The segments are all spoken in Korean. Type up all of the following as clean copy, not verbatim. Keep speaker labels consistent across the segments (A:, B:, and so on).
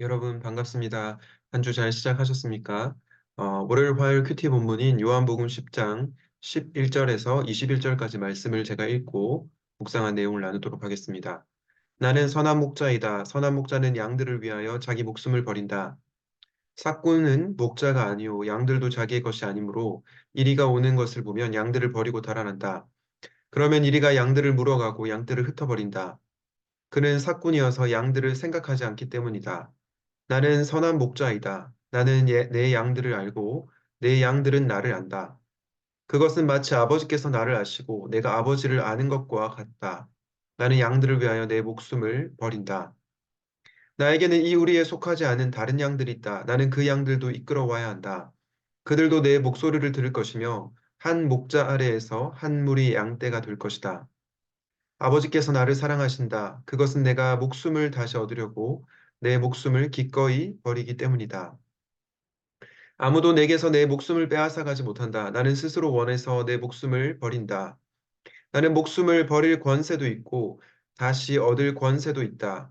A: 여러분 반갑습니다. 한 주 잘 시작하셨습니까? 월요일 화요일 큐티 본문인 요한복음 10장 11절에서 21절까지 말씀을 제가 읽고 묵상한 내용을 나누도록 하겠습니다. 나는 선한 목자이다. 선한 목자는 양들을 위하여 자기 목숨을 버린다. 삭구는 목자가 아니요 양들도 자기의 것이 아니므로 이리가 오는 것을 보면 양들을 버리고 달아난다. 그러면 이리가 양들을 물어가고 양들을 흩어버린다. 그는 삭군이어서 양들을 생각하지 않기 때문이다. 나는 선한 목자이다. 나는 내 양들을 알고 내 양들은 나를 안다. 그것은 마치 아버지께서 나를 아시고 내가 아버지를 아는 것과 같다. 나는 양들을 위하여 내 목숨을 버린다. 나에게는 이 우리에 속하지 않은 다른 양들이 있다. 나는 그 양들도 이끌어와야 한다. 그들도 내 목소리를 들을 것이며 한 목자 아래에서 한 무리 양떼가 될 것이다. 아버지께서 나를 사랑하신다. 그것은 내가 목숨을 다시 얻으려고 내 목숨을 기꺼이 버리기 때문이다. 아무도 내게서 내 목숨을 빼앗아 가지 못한다. 나는 스스로 원해서 내 목숨을 버린다. 나는 목숨을 버릴 권세도 있고 다시 얻을 권세도 있다.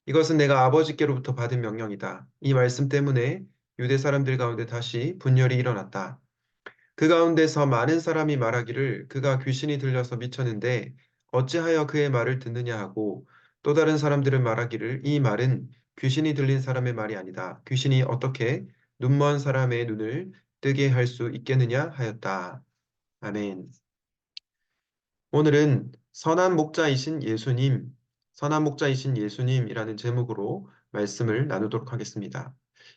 A: 이것은 내가 아버지께로부터 받은 명령이다. 이 말씀 때문에 유대 사람들 가운데 다시 분열이 일어났다. 그 가운데서 많은 사람이 말하기를 그가 귀신이 들려서 미쳤는데 어찌하여 그의 말을 듣느냐 하고 또 다른 사람들은 말하기를 이 말은 귀신이 들린 사람의 말이 아니다. 귀신이 어떻게 눈먼 사람의 눈을 뜨게 할 수 있겠느냐 하였다. 아멘. 오늘은 선한 목자이신 예수님이라는 제목으로 말씀을 나누도록 하겠습니다.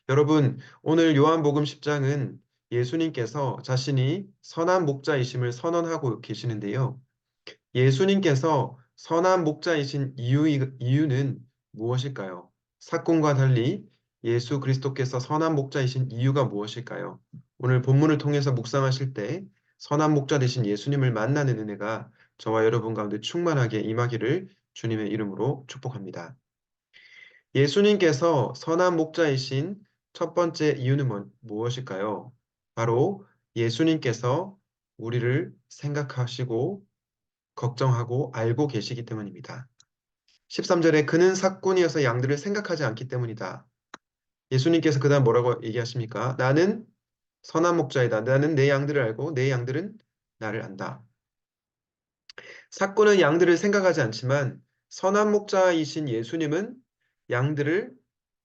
A: 여러분, 오늘 요한복음 10장은 예수님께서 자신이 선한 목자이심을 선언하고 계시는데요. 예수님께서 선한 목자이신 이유는 무엇일까요? 사건과 달리 예수 그리스도께서 선한 목자이신 이유가 무엇일까요? 오늘 본문을 통해서 묵상하실 때 선한 목자 되신 예수님을 만나는 은혜가 저와 여러분 가운데 충만하게 임하기를 주님의 이름으로 축복합니다. 예수님께서 선한 목자이신 첫 번째 이유는 무엇일까요? 바로 예수님께서 우리를 생각하시고 걱정하고 알고 계시기 때문입니다. 13절에 그는 삭군이어서 양들을 생각하지 않기 때문이다. 예수님께서 그다음 뭐라고 얘기하십니까? 나는 선한 목자이다. 나는 내 양들을 알고 내 양들은 나를 안다. 삭군은 양들을 생각하지 않지만 선한 목자이신 예수님은 양들을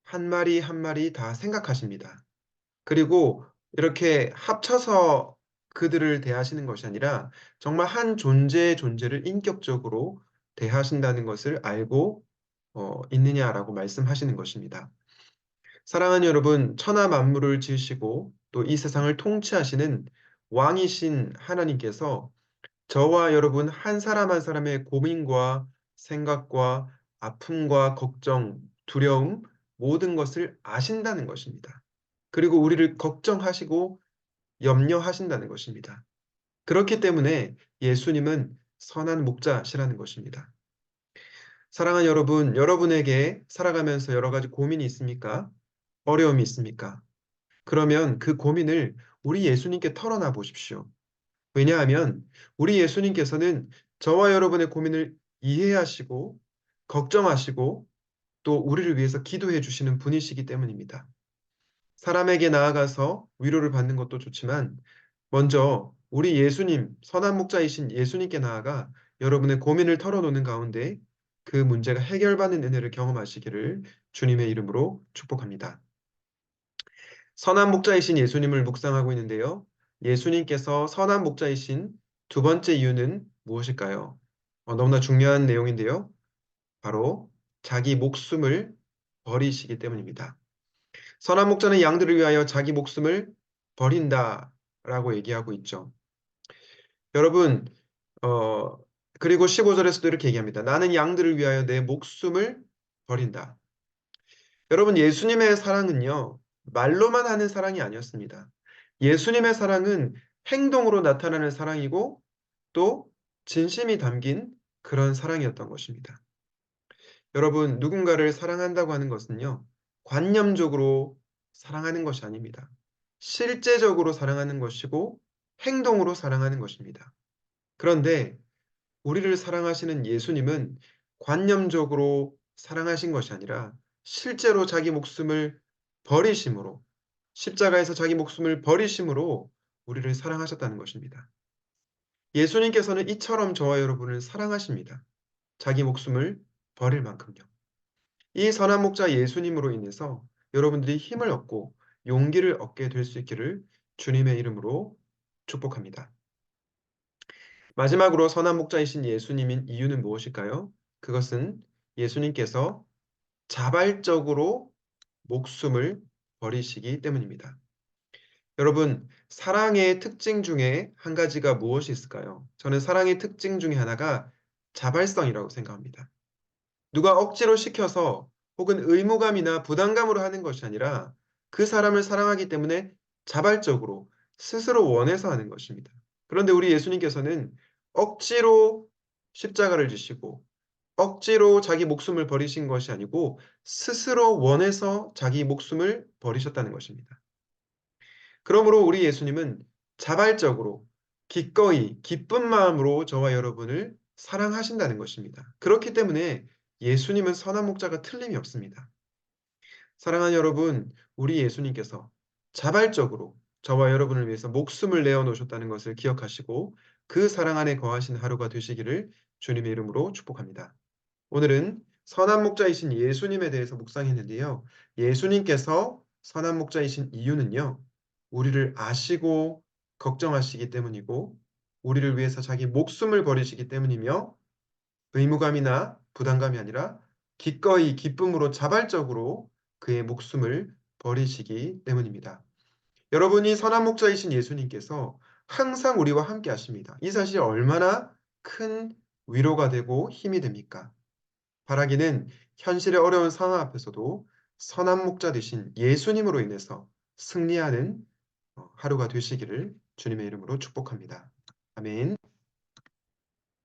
A: 한 마리 한 마리 다 생각하십니다. 그리고 이렇게 합쳐서 그들을 대하시는 것이 아니라 정말 한 존재의 존재를 인격적으로 대하신다는 것을 알고 있느냐라고 말씀하시는 것입니다. 사랑하는 여러분, 천하 만물을 지으시고 또 이 세상을 통치하시는 왕이신 하나님께서 저와 여러분 한 사람 한 사람의 고민과 생각과 아픔과 걱정, 두려움, 모든 것을 아신다는 것입니다. 그리고 우리를 걱정하시고 염려하신다는 것입니다. 그렇기 때문에 예수님은 선한 목자시라는 것입니다. 사랑하는 여러분, 여러분에게 살아가면서 여러 가지 고민이 있습니까? 어려움이 있습니까? 그러면 그 고민을 우리 예수님께 털어놔 보십시오. 왜냐하면 우리 예수님께서는 저와 여러분의 고민을 이해하시고 걱정하시고 또 우리를 위해서 기도해 주시는 분이시기 때문입니다. 사람에게 나아가서 위로를 받는 것도 좋지만 먼저 우리 예수님, 선한 목자이신 예수님께 나아가 여러분의 고민을 털어놓는 가운데 그 문제가 해결받는 은혜를 경험하시기를 주님의 이름으로 축복합니다. 선한 목자이신 예수님을 묵상하고 있는데요. 예수님께서 선한 목자이신 두 번째 이유는 무엇일까요? 너무나 중요한 내용인데요. 바로 자기 목숨을 버리시기 때문입니다. 선한 목자는 양들을 위하여 자기 목숨을 버린다라고 얘기하고 있죠. 여러분, 어, 그리고 15절에서도 이렇게 얘기합니다. 나는 양들을 위하여 내 목숨을 버린다. 여러분, 예수님의 사랑은요, 말로만 하는 사랑이 아니었습니다. 예수님의 사랑은 행동으로 나타나는 사랑이고 또 진심이 담긴 그런 사랑이었던 것입니다. 여러분, 누군가를 사랑한다고 하는 것은요, 관념적으로 사랑하는 것이 아닙니다. 실제적으로 사랑하는 것이고 행동으로 사랑하는 것입니다. 그런데 우리를 사랑하시는 예수님은 관념적으로 사랑하신 것이 아니라 실제로 자기 목숨을 버리심으로, 십자가에서 자기 목숨을 버리심으로 우리를 사랑하셨다는 것입니다. 예수님께서는 이처럼 저와 여러분을 사랑하십니다. 자기 목숨을 버릴 만큼요. 이 선한 목자 예수님으로 인해서 여러분들이 힘을 얻고 용기를 얻게 될 수 있기를 주님의 이름으로 축복합니다. 마지막으로 선한 목자이신 예수님인 이유는 무엇일까요? 그것은 예수님께서 자발적으로 목숨을 버리시기 때문입니다. 여러분, 사랑의 특징 중에 한 가지가 무엇이 있을까요? 저는 사랑의 특징 중에 하나가 자발성이라고 생각합니다. 누가 억지로 시켜서 혹은 의무감이나 부담감으로 하는 것이 아니라 그 사람을 사랑하기 때문에 자발적으로 스스로 원해서 하는 것입니다. 그런데 우리 예수님께서는 억지로 십자가를 지시고 억지로 자기 목숨을 버리신 것이 아니고 스스로 원해서 자기 목숨을 버리셨다는 것입니다. 그러므로 우리 예수님은 자발적으로 기꺼이 기쁜 마음으로 저와 여러분을 사랑하신다는 것입니다. 그렇기 때문에 예수님은 선한 목자가 틀림이 없습니다. 사랑하는 여러분, 우리 예수님께서 자발적으로 저와 여러분을 위해서 목숨을 내어 놓으셨다는 것을 기억하시고 그 사랑 안에 거하신 하루가 되시기를 주님의 이름으로 축복합니다. 오늘은 선한 목자이신 예수님에 대해서 묵상했는데요. 예수님께서 선한 목자이신 이유는요. 우리를 아시고 걱정하시기 때문이고 우리를 위해서 자기 목숨을 버리시기 때문이며 의무감이나 부담감이 아니라 기꺼이 기쁨으로 자발적으로 그의 목숨을 버리시기 때문입니다. 여러분이 선한 목자이신 예수님께서 항상 우리와 함께 하십니다. 이 사실이 얼마나 큰 위로가 되고 힘이 됩니까? 바라기는 현실의 어려운 상황 앞에서도 선한 목자 되신 예수님으로 인해서 승리하는 하루가 되시기를 주님의 이름으로 축복합니다. 아멘.